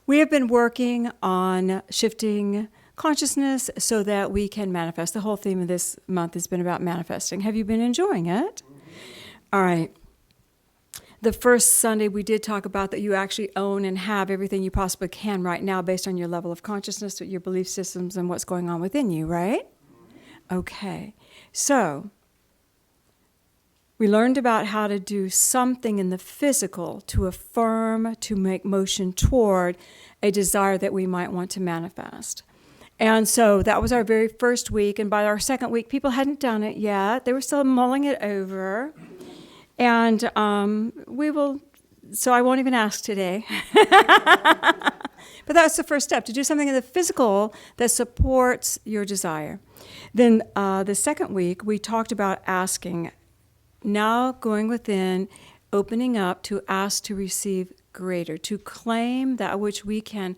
We have been working on shifting consciousness so that we can manifest. The whole theme of this month has been about manifesting. Have you been enjoying it? All right. The first Sunday we did talk about that you actually own and have everything you possibly can right now based on your level of consciousness, your belief systems, and what's going on within you, right? Okay. So we learned about how to do something in the physical to affirm, to make motion toward a desire that we might want to manifest. And so that was our very first week. And by our second week, people hadn't done it yet. They were still mulling it over. And so I won't even ask today. But that's the first step, to do something in the physical that supports your desire. Then the second week, we talked about asking. Now going within, opening up to ask to receive greater, to claim that which we can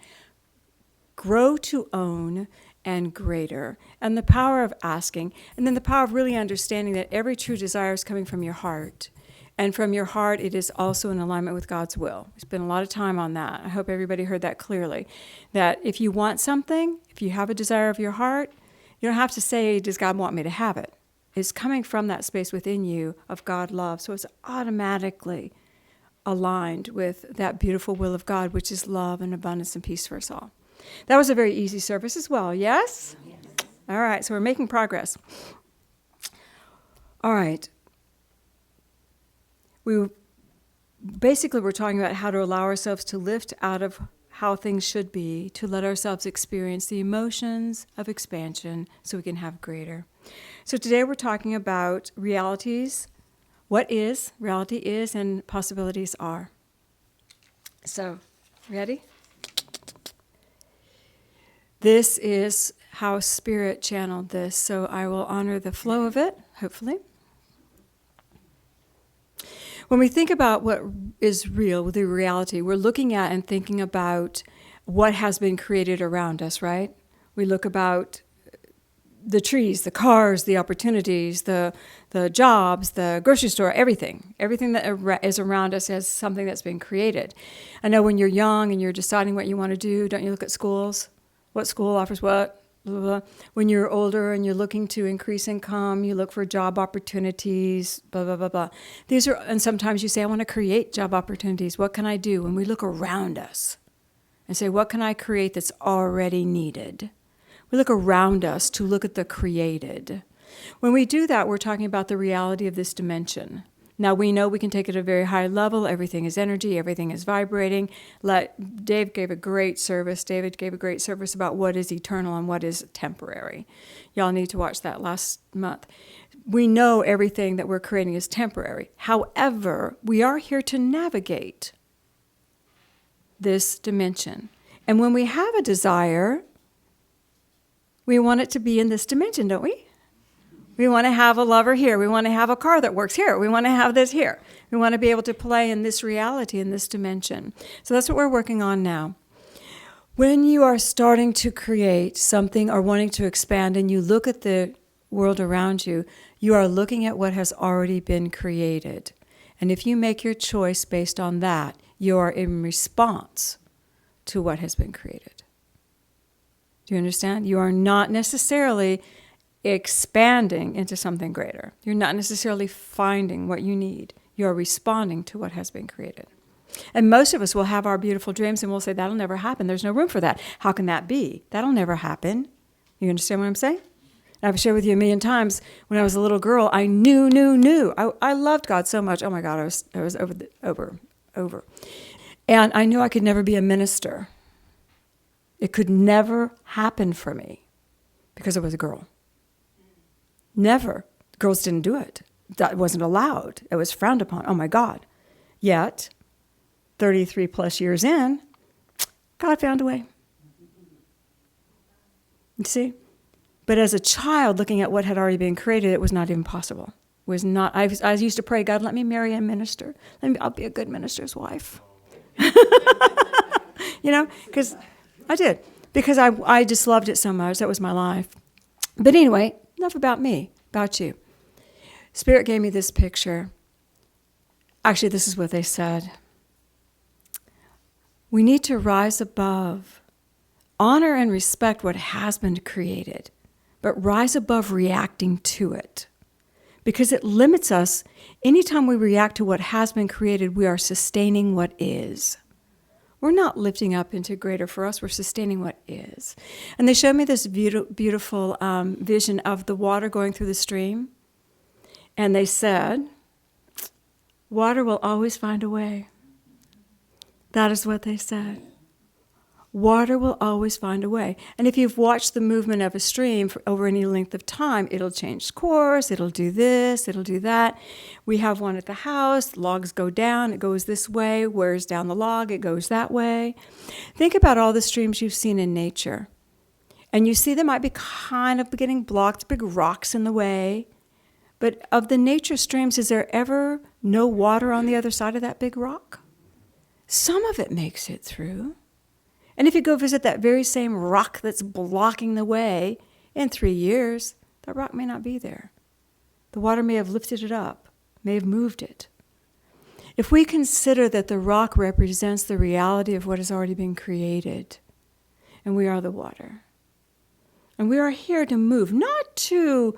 grow to own and greater. And the power of asking, and then the power of really understanding that every true desire is coming from your heart. And from your heart, it is also in alignment with God's will. We spent a lot of time on that. I hope everybody heard that clearly. That if you want something, if you have a desire of your heart, you don't have to say, does God want me to have it? It's coming from that space within you of God love. So it's automatically aligned with that beautiful will of God, which is love and abundance and peace for us all. That was a very easy service as well, yes? Yes. All right, so we're making progress. All right. We're talking about how to allow ourselves to lift out of how things should be, to let ourselves experience the emotions of expansion so we can have greater. So today we're talking about realities, what is, reality is, and possibilities are. So, ready? This is how Spirit channeled this, so I will honor the flow of it, hopefully. When we think about what is real, the reality, we're looking at and thinking about what has been created around us, right? We look about the trees, the cars, the opportunities, the jobs, the grocery store, everything. Everything that is around us is something that's been created. I know when you're young and you're deciding what you want to do, don't you look at schools? What school offers what? Blah, blah, blah. When you're older and you're looking to increase income, you look for job opportunities, blah, blah, blah, blah. And sometimes you say, I want to create job opportunities. What can I do? When we look around us and say, what can I create that's already needed? We look around us to look at the created. When we do that, we're talking about the reality of this dimension. Now, we know we can take it at a very high level. Everything is energy. Everything is vibrating. David gave a great service about what is eternal and what is temporary. Y'all need to watch that last month. We know everything that we're creating is temporary. However, we are here to navigate this dimension. And when we have a desire, we want it to be in this dimension, don't we? We want to have a lover here. We want to have a car that works here. We want to have this here. We want to be able to play in this reality, in this dimension. So that's what we're working on now. When you are starting to create something or wanting to expand and you look at the world around you, you are looking at what has already been created. And if you make your choice based on that, you are in response to what has been created. Do you understand? You are not necessarily expanding into something greater. You're not necessarily finding what you need. You're responding to what has been created. And most of us will have our beautiful dreams and we'll say, that'll never happen. There's no room for that. How can that be? That'll never happen. You understand what I'm saying? I've shared with you a million times, when I was a little girl, I knew. I loved God so much. Oh my God, I was over. And I knew I could never be a minister. It could never happen for me because I was a girl. Never. Girls didn't do it. That wasn't allowed. It was frowned upon. Oh my God. Yet, 33 plus years in, God found a way. You see? But as a child, looking at what had already been created, it was not even possible. It was not. I used to pray, God, let me marry a minister. I'll be a good minister's wife. Because I did. Because I just loved it so much. That was my life. But anyway, enough about me, about you. Spirit gave me this picture. Actually, this is what they said. We need to rise above, honor and respect what has been created, but rise above reacting to it. Because it limits us. Anytime we react to what has been created, we are sustaining what is. We're not lifting up into greater for us, we're sustaining what is. And they showed me this beautiful vision of the water going through the stream. And they said, water will always find a way. That is what they said. Water will always find a way. And if you've watched the movement of a stream for over any length of time, it'll change course, it'll do this, it'll do that. We have one at the house, logs go down, it goes this way, wears down the log, it goes that way. Think about all the streams you've seen in nature. And you see they might be kind of getting blocked, big rocks in the way. But of the nature streams, is there ever no water on the other side of that big rock? Some of it makes it through. And if you go visit that very same rock that's blocking the way, in 3 years, that rock may not be there. The water may have lifted it up, may have moved it. If we consider that the rock represents the reality of what has already been created, and we are the water, and we are here to move, not to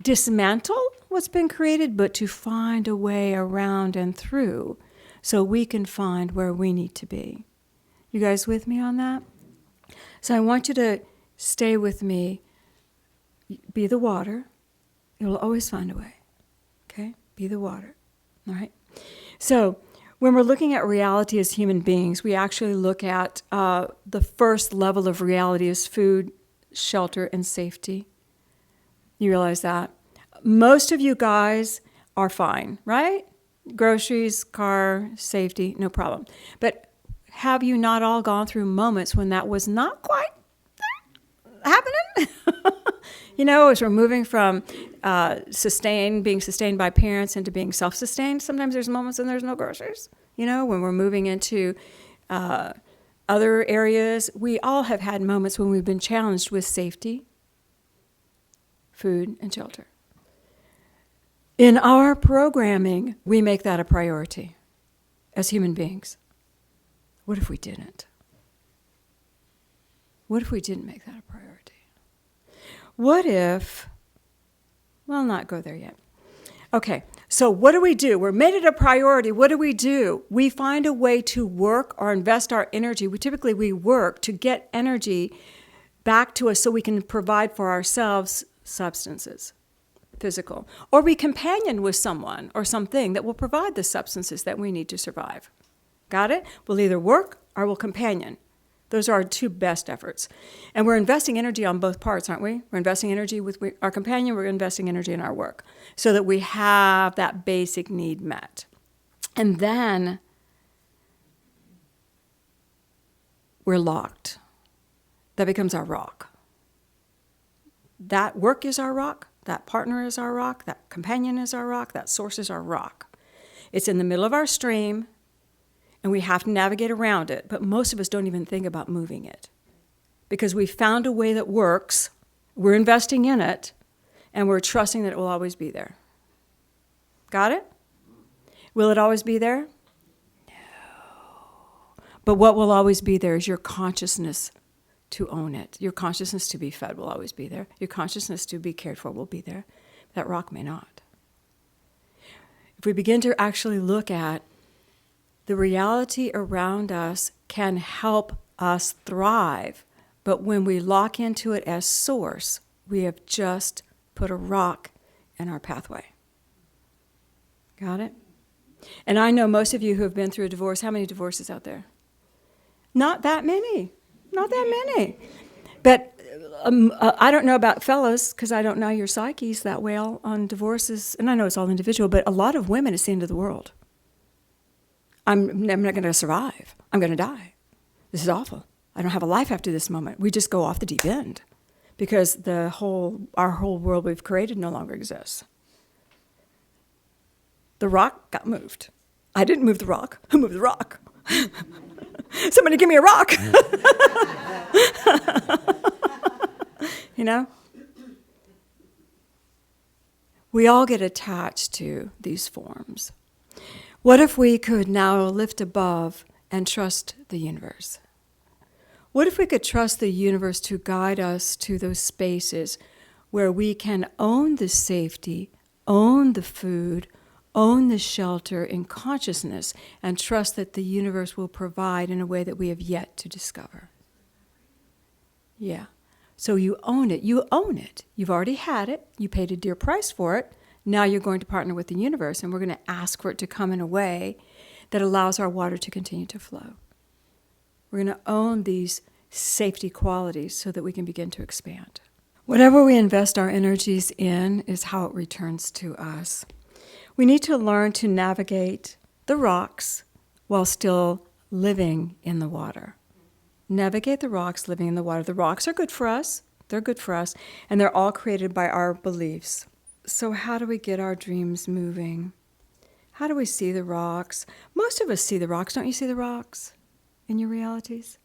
dismantle what's been created, but to find a way around and through so we can find where we need to be. You guys with me on that? So I want you to stay with me. Be the water. It will always find a way. Okay? Be the water. All right? So when we're looking at reality as human beings, we actually look at the first level of reality as food, shelter, and safety. You realize that? Most of you guys are fine, right? Groceries, car, safety, no problem. But have you not all gone through moments when that was not quite happening? As we're moving from being sustained by parents into being self-sustained, sometimes there's moments when there's no groceries. When we're moving into other areas, we all have had moments when we've been challenged with safety, food, and shelter. In our programming, we make that a priority as human beings. What if we didn't? What if we didn't make that a priority? What if, well, not go there yet. Okay, so what do? We're made it a priority. What do? We find a way to work or invest our energy. We work to get energy back to us so we can provide for ourselves substances, physical. Or we companion with someone or something that will provide the substances that we need to survive. Got it? We'll either work or we'll companion. Those are our two best efforts. And we're investing energy on both parts, aren't we? We're investing energy with our companion, we're investing energy in our work so that we have that basic need met. And then we're locked. That becomes our rock. That work is our rock. That partner is our rock. That companion is our rock. That source is our rock. It's in the middle of our stream. And we have to navigate around it, but most of us don't even think about moving it. Because we found a way that works, we're investing in it, and we're trusting that it will always be there. Got it? Will it always be there? No. But what will always be there is your consciousness to own it. Your consciousness to be fed will always be there. Your consciousness to be cared for will be there. That rock may not. If we begin to actually look at the reality around us can help us thrive, but when we lock into it as source, we have just put a rock in our pathway. Got it? And I know most of you who have been through a divorce, how many divorces out there? Not that many. Not that many. But I don't know about fellas, because I don't know your psyches that well on divorces, and I know it's all individual, but a lot of women, it's the end of the world. I'm not going to survive. I'm going to die. This is awful. I don't have a life after this moment. We just go off the deep end because our whole world we've created no longer exists. The rock got moved. I didn't move the rock. Who moved the rock? Somebody give me a rock. We all get attached to these forms. What if we could now lift above and trust the universe? What if we could trust the universe to guide us to those spaces where we can own the safety, own the food, own the shelter in consciousness, and trust that the universe will provide in a way that we have yet to discover? Yeah. So you own it. You own it. You've already had it. You paid a dear price for it. Now you're going to partner with the universe, and we're going to ask for it to come in a way that allows our water to continue to flow. We're going to own these safety qualities so that we can begin to expand. Whatever we invest our energies in is how it returns to us. We need to learn to navigate the rocks while still living in the water. Navigate the rocks, living in the water. The rocks are good for us. They're good for us. And they're all created by our beliefs. So how do we get our dreams moving? How do we see the rocks? Most of us see the rocks. Don't you see the rocks in your realities?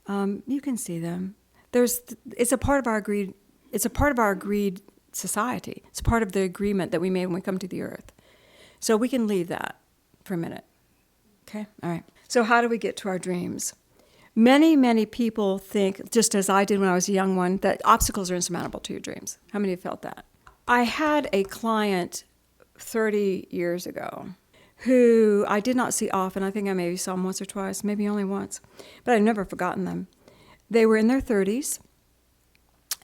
You can see them. It's a part of our agreed. It's a part of our agreed society. It's part of the agreement that we made when we come to the earth. So we can leave that for a minute. Okay? All right. So how do we get to our dreams? Many, many people think, just as I did when I was a young one, that obstacles are insurmountable to your dreams. How many have felt that? I had a client 30 years ago who I did not see often. I think I maybe saw them once or twice, maybe only once. But I've never forgotten them. They were in their 30s.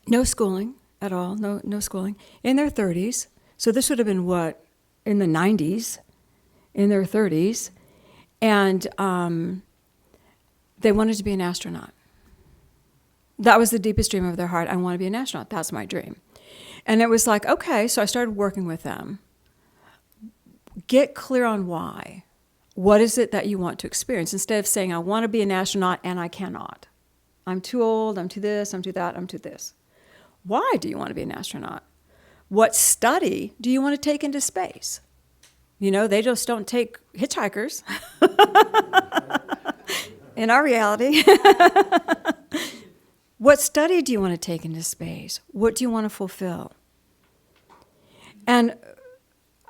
No schooling at all, no schooling. In their 30s. So this would have been what? In the 90s. In their 30s. And they wanted to be an astronaut. That was the deepest dream of their heart. I want to be an astronaut. That's my dream. And it was like, okay, so I started working with them. Get clear on why. What is it that you want to experience? Instead of saying, I want to be an astronaut and I cannot. I'm too old, I'm too this, I'm too that, I'm too this. Why do you want to be an astronaut? What study do you want to take into space? You know, they just don't take hitchhikers. In our reality. What study do you want to take into space? What do you want to fulfill? And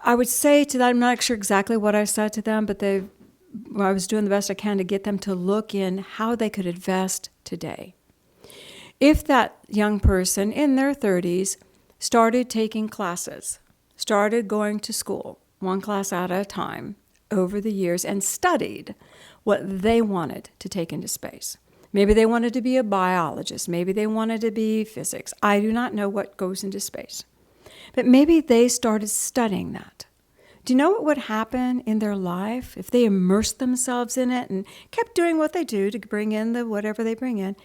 I would say to them, I'm not sure exactly what I said to them, but I was doing the best I can to get them to look in how they could invest today. If that young person in their 30s started taking classes, started going to school, one class at a time, over the years, and studied what they wanted to take into space. Maybe they wanted to be a biologist. Maybe they wanted to be physics. I do not know what goes into space. But maybe they started studying that. Do you know what would happen in their life if they immersed themselves in it and kept doing what they do to bring in the whatever they bring in,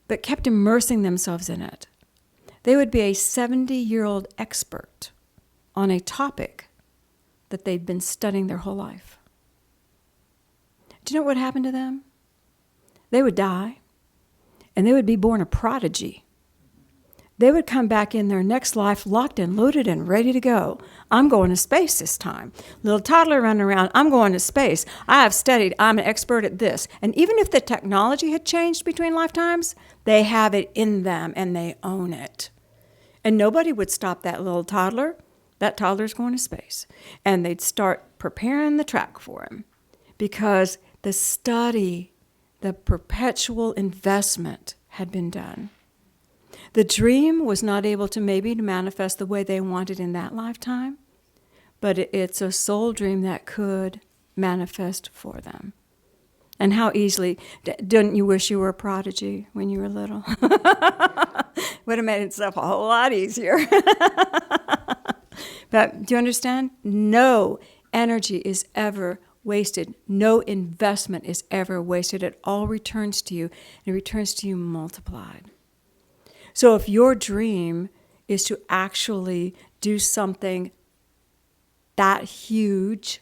but kept immersing themselves in it? They would be a 70-year-old expert on a topic that they'd been studying their whole life. Do you know what would happen to them? They would die, and they would be born a prodigy. They would come back in their next life locked and loaded and ready to go. I'm going to space this time. Little toddler running around, I'm going to space. I have studied, I'm an expert at this. And even if the technology had changed between lifetimes, they have it in them and they own it. And nobody would stop that little toddler. That toddler's going to space. And they'd start preparing the track for him because the study, the perpetual investment had been done. The dream was not able to maybe manifest the way they wanted in that lifetime, but it's a soul dream that could manifest for them. And how easily, didn't you wish you were a prodigy when you were little? Would have made itself a whole lot easier. But do you understand? No energy is ever wasted. No investment is ever wasted. It all returns to you, and it returns to you multiplied. So if your dream is to actually do something that huge,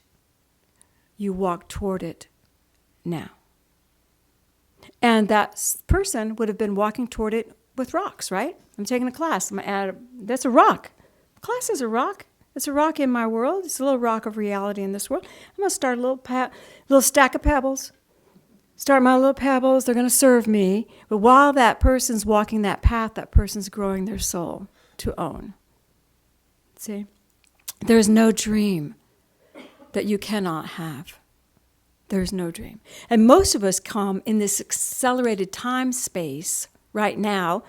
you walk toward it now. And that person would have been walking toward it with rocks, right? I'm taking a class. That's a rock. Class is a rock. It's a rock in my world. It's a little rock of reality in this world. I'm going to start a little stack of pebbles. Start my little pebbles. They're going to serve me. But while that person's walking that path, that person's growing their soul to own. See? There is no dream that you cannot have. There's no dream. And most of us come in this accelerated time space right now,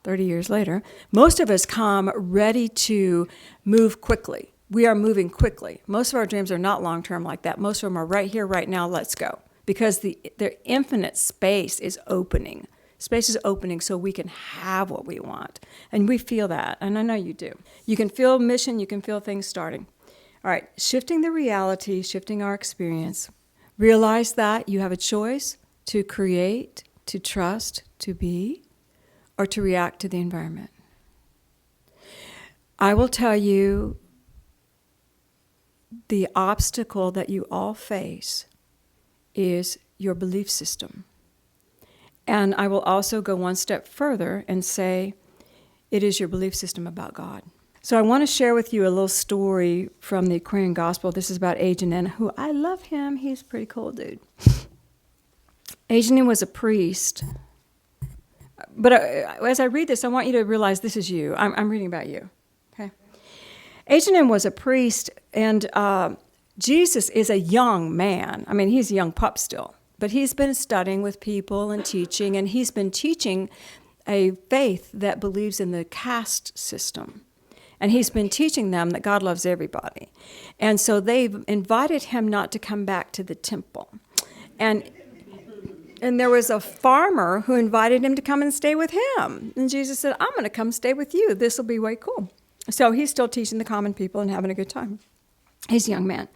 30 years later. Most of us come ready to move quickly. We are moving quickly. Most of our dreams are not long-term like that. Most of them are right here, right now, let's go. Because their infinite space is opening. Space is opening so we can have what we want. And we feel that, and I know you do. You can feel mission, you can feel things starting. All right, shifting the reality, shifting our experience. Realize that you have a choice to create, to trust, to be, or to react to the environment. I will tell you the obstacle that you all face is your belief system. And I will also go one step further and say it is your belief system about God. So I want to share with you a little story from the Aquarian Gospel. This is about Agennin, who I love him. He's a pretty cool dude. Agennin was a priest. But as I read this, I want you to realize this is you. I'm reading about you. Okay. Agennin was a priest, and Jesus is a young man. I mean, he's a young pup still. But he's been studying with people and teaching, and he's been teaching a faith that believes in the caste system. And he's been teaching them that God loves everybody. And so they've invited him not to come back to the temple. And there was a farmer who invited him to come and stay with him. And Jesus said, I'm going to come stay with you. This will be way cool. So he's still teaching the common people and having a good time. He's a young man.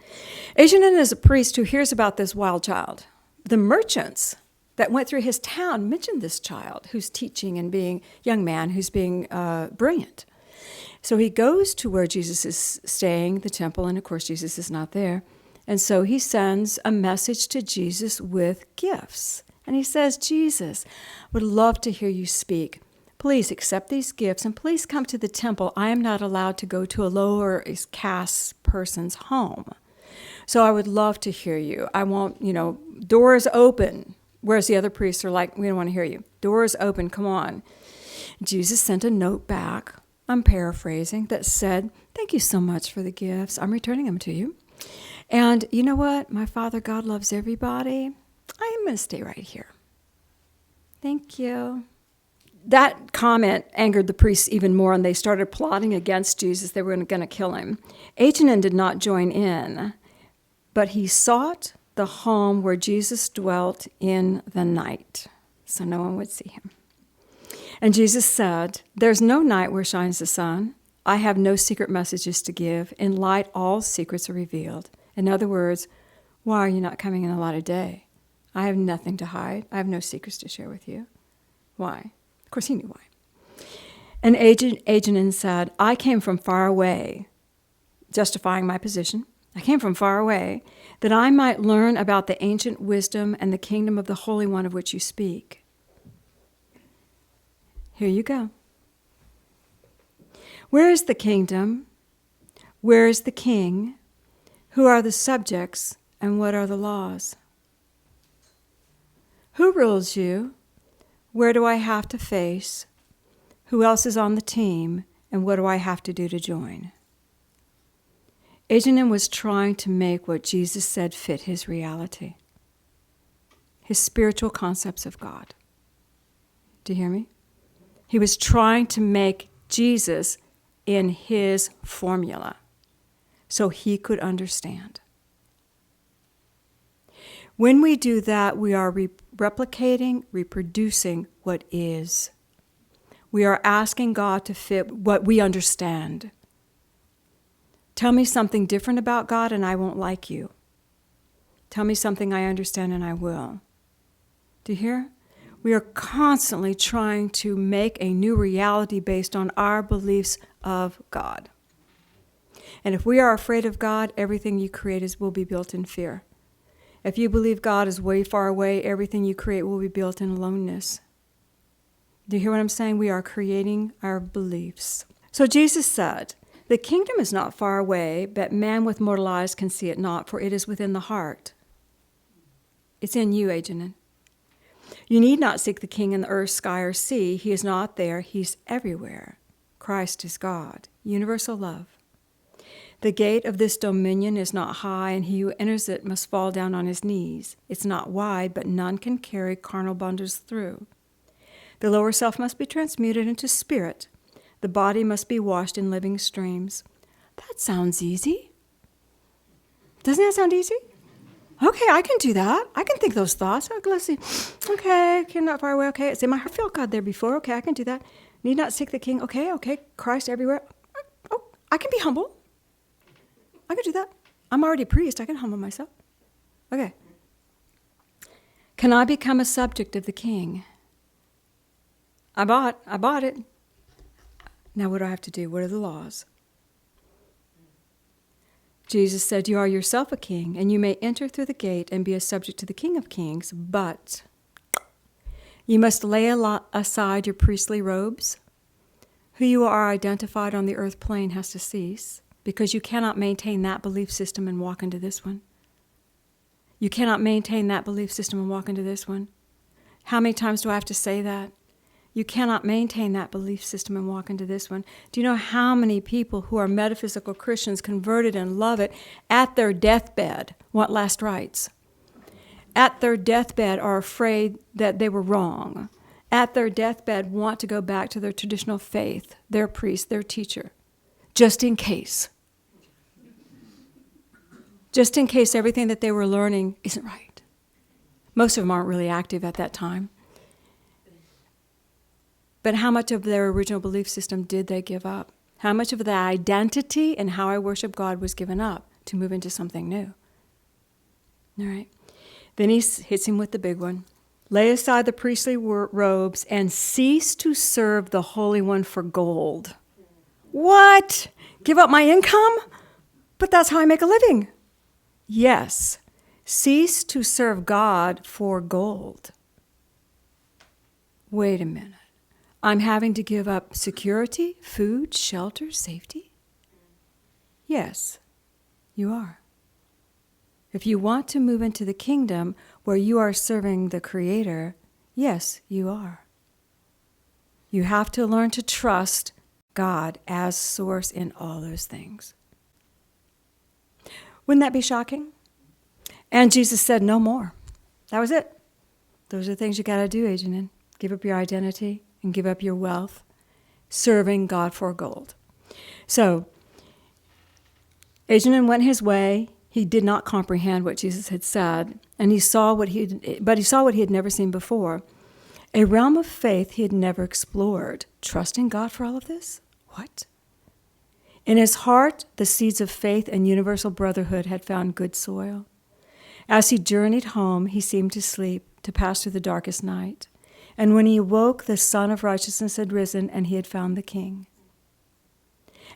Agennin is a priest who hears about this wild child. The merchants that went through his town mentioned this child who's teaching and being young man who's being brilliant. So he goes to where Jesus is staying, the temple, and of course Jesus is not there. And so he sends a message to Jesus with gifts. And he says, Jesus, would love to hear you speak. Please accept these gifts and please come to the temple. I am not allowed to go to a lower caste person's home. So I would love to hear you. I want, doors open. Whereas the other priests are like, we don't want to hear you. Doors open, come on. Jesus sent a note back, I'm paraphrasing, that said, thank you so much for the gifts. I'm returning them to you. And you know what? My Father God loves everybody. I am going to stay right here. Thank you. That comment angered the priests even more, and they started plotting against Jesus. They were going to kill him. Agennin did not join in, but he sought the home where Jesus dwelt in the night, so no one would see him. And Jesus said, there's no night where shines the sun. I have no secret messages to give. In light, all secrets are revealed. In other words, why are you not coming in the light of day? I have nothing to hide. I have no secrets to share with you. Why? Of course, he knew why. And Agennin said, I came from far away, justifying my position. I came from far away, that I might learn about the ancient wisdom and the kingdom of the Holy One of which you speak. Here you go. Where is the kingdom? Where is the king? Who are the subjects, and what are the laws? Who rules you? Where do I have to face? Who else is on the team? And what do I have to do to join? Agennin was trying to make what Jesus said fit his reality, his spiritual concepts of God. Do you hear me? He was trying to make Jesus in his formula so he could understand. When we do that, we are replicating, reproducing what is. We are asking God to fit what we understand. Tell me something different about God and I won't like you. Tell me something I understand and I will. Do you hear? We are constantly trying to make a new reality based on our beliefs of God. And if we are afraid of God, everything you create will be built in fear. If you believe God is way far away, everything you create will be built in aloneness. Do you hear what I'm saying? We are creating our beliefs. So Jesus said, the kingdom is not far away, but man with mortal eyes can see it not, for it is within the heart. It's in you, Agennin. You need not seek the king in the earth, sky, or sea. He is not there. He's everywhere. Christ is God. Universal love. The gate of this dominion is not high, and he who enters it must fall down on his knees. It's not wide, but none can carry carnal bondage through. The lower self must be transmuted into spirit. The body must be washed in living streams. That sounds easy. Doesn't that sound easy? Okay, I can do that. I can think those thoughts. Okay, let's see. Okay, not far away. Okay, it's in my heart. Felt God there before. Okay, I can do that. Need not seek the king. Okay. Christ everywhere. Oh, I can be humble. I can do that. I'm already a priest. I can humble myself. Okay. Can I become a subject of the king? I bought it. Now what do I have to do? What are the laws? Jesus said, you are yourself a king, and you may enter through the gate and be a subject to the King of Kings, but you must lay aside your priestly robes. Who you are identified on the earth plane has to cease, because you cannot maintain that belief system and walk into this one. You cannot maintain that belief system and walk into this one. How many times do I have to say that? You cannot maintain that belief system and walk into this one. Do you know how many people who are metaphysical Christians, converted and love it, at their deathbed want last rites? At their deathbed are afraid that they were wrong. At their deathbed want to go back to their traditional faith, their priest, their teacher, just in case. Just in case everything that they were learning isn't right. Most of them aren't really active at that time. But how much of their original belief system did they give up? How much of the identity and how I worship God was given up to move into something new? All right. Then he hits him with the big one. Lay aside the priestly robes and cease to serve the Holy One for gold. What? Give up my income? But that's how I make a living. Yes. Cease to serve God for gold. Wait a minute. I'm having to give up security, food, shelter, safety? Yes, you are. If you want to move into the kingdom where you are serving the Creator, yes, you are. You have to learn to trust God as source in all those things. Wouldn't that be shocking? And Jesus said, no more. That was it. Those are the things you got to do, Ajanin. Give up your identity and give up your wealth, serving God for gold. So, Ajanin went his way. He did not comprehend what Jesus had said, and he saw what he had never seen before. A realm of faith he had never explored. Trusting God for all of this? What? In his heart, the seeds of faith and universal brotherhood had found good soil. As he journeyed home, he seemed to sleep, to pass through the darkest night. And when he awoke, the Son of Righteousness had risen, and he had found the King.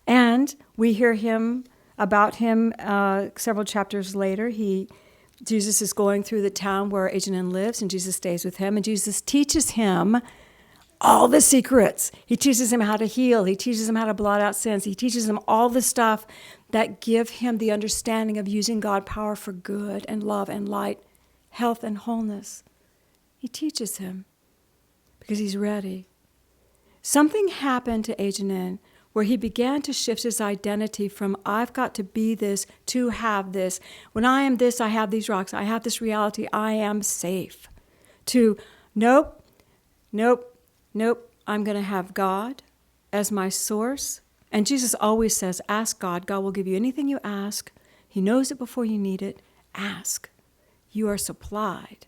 And we hear about him several chapters later. Jesus is going through the town where Ajanin lives, and Jesus stays with him, and Jesus teaches him all the secrets. He teaches him how to heal. He teaches him how to blot out sins. He teaches him all the stuff that give him the understanding of using God's power for good and love and light, health and wholeness. He teaches him because he's ready. Something happened to Ajanin where he began to shift his identity from I've got to be this to have this. When I am this, I have these rocks. I have this reality. I am safe. To nope. I'm going to have God as my source. And Jesus always says, ask God. God will give you anything you ask. He knows it before you need it. Ask. You are supplied.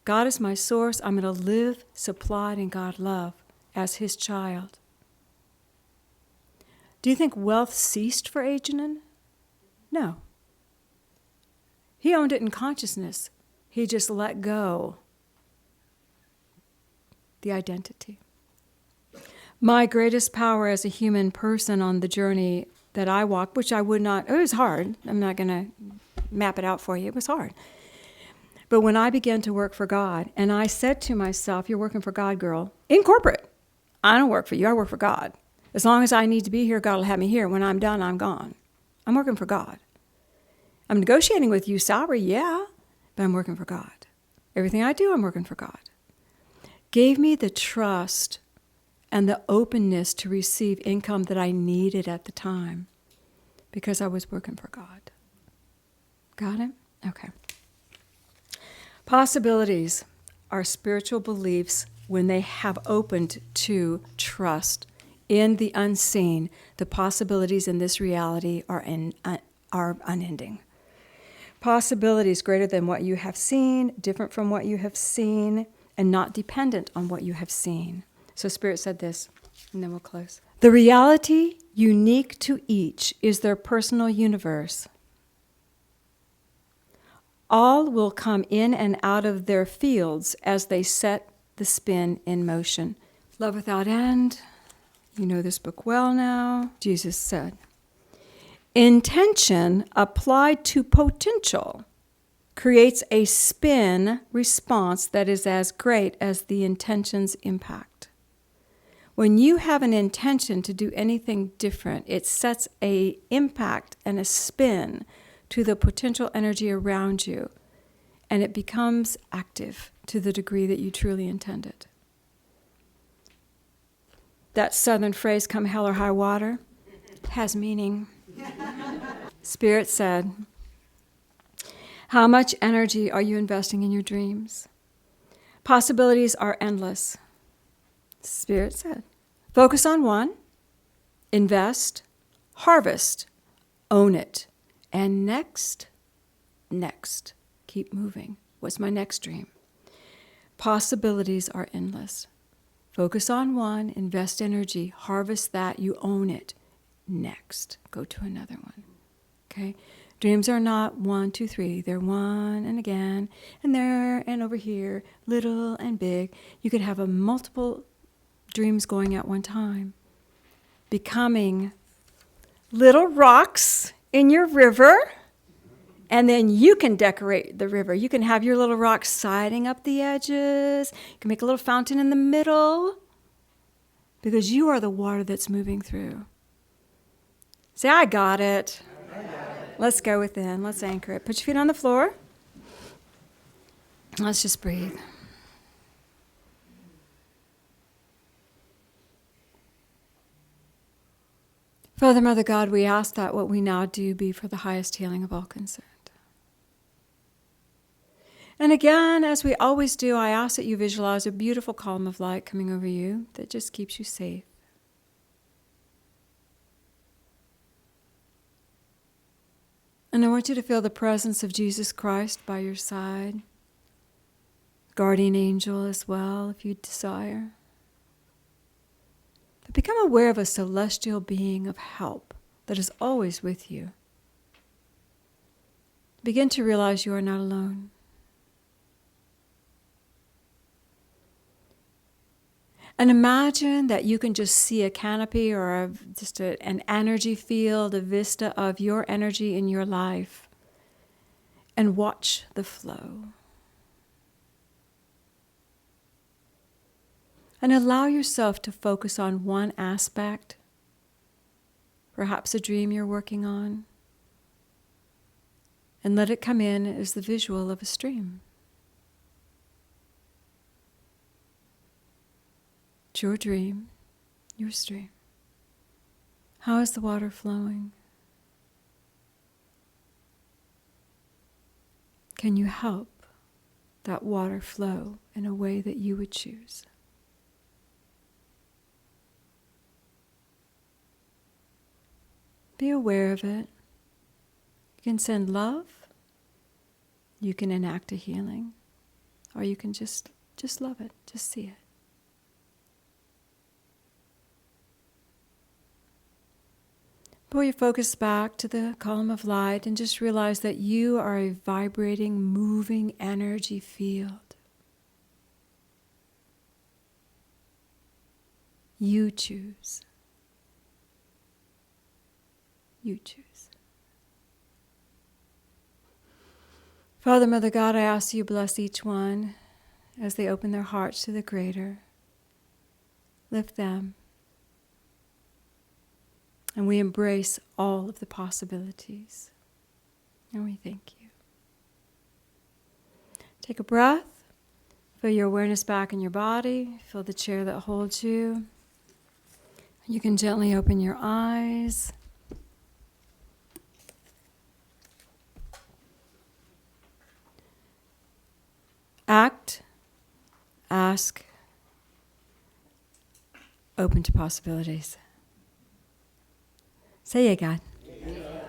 God is my source. I'm going to live supplied in God's love as his child. Do you think wealth ceased for Ajanin? No. He owned it in consciousness. He just let go the identity. My greatest power as a human person on the journey that I walked, which I would not, it was hard. I'm not going to map it out for you. It was hard. But when I began to work for God, and I said to myself, you're working for God, girl, in corporate. I don't work for you. I work for God. As long as I need to be here, God will have me here. When I'm done, I'm gone. I'm working for God. I'm negotiating with you salary, yeah, but I'm working for God. Everything I do, I'm working for God. Gave me the trust and the openness to receive income that I needed at the time. because I was working for God. Got it? Okay. Possibilities are spiritual beliefs when they have opened to trust in the unseen. The possibilities in this reality are unending. Possibilities greater than what you have seen, different from what you have seen, and not dependent on what you have seen. So Spirit said this, and then we'll close. The reality unique to each is their personal universe. All will come in and out of their fields as they set the spin in motion. Love without end. You know this book well now. Jesus said, intention applied to potential creates a spin response that is as great as the intention's impact. When you have an intention to do anything different, it sets an impact and a spin to the potential energy around you, and it becomes active to the degree that you truly intended. That southern phrase, come hell or high water, has meaning. Spirit said, how much energy are you investing in your dreams? Possibilities are endless. Spirit said, focus on one, invest, harvest, own it, and next, keep moving. What's my next dream? Possibilities are endless. Focus on one, invest energy, harvest that, you own it. Next, go to another one. Okay? Dreams are not 1, 2, 3. They're one and again, and there and over here, little and big. You could have multiple dreams going at one time, becoming little rocks in your river, and then you can decorate the river. You can have your little rocks siding up the edges. You can make a little fountain in the middle, because you are the water that's moving through. Say, I got it. Let's go within. Let's anchor it. Put your feet on the floor. Let's just breathe. Father, Mother God, we ask that what we now do be for the highest healing of all concerned. And again, as we always do, I ask that you visualize a beautiful column of light coming over you that just keeps you safe. And I want you to feel the presence of Jesus Christ by your side, guardian angel as well, if you desire. But become aware of a celestial being of help that is always with you. Begin to realize you are not alone. And imagine that you can just see a canopy or an energy field, a vista of your energy in your life, and watch the flow. And allow yourself to focus on one aspect, perhaps a dream you're working on, and let it come in as the visual of a stream. It's your dream, your stream. How is the water flowing? Can you help that water flow in a way that you would choose? Be aware of it. You can send love, you can enact a healing, or you can just love it, just see it. Pull your focus back to the column of light and just realize that you are a vibrating, moving energy field. You choose. You choose. Father, Mother God, I ask you bless each one as they open their hearts to the greater. Lift them. And we embrace all of the possibilities. And we thank you. Take a breath. Feel your awareness back in your body. Feel the chair that holds you. You can gently open your eyes. Act, ask, open to possibilities. Say yeah, God.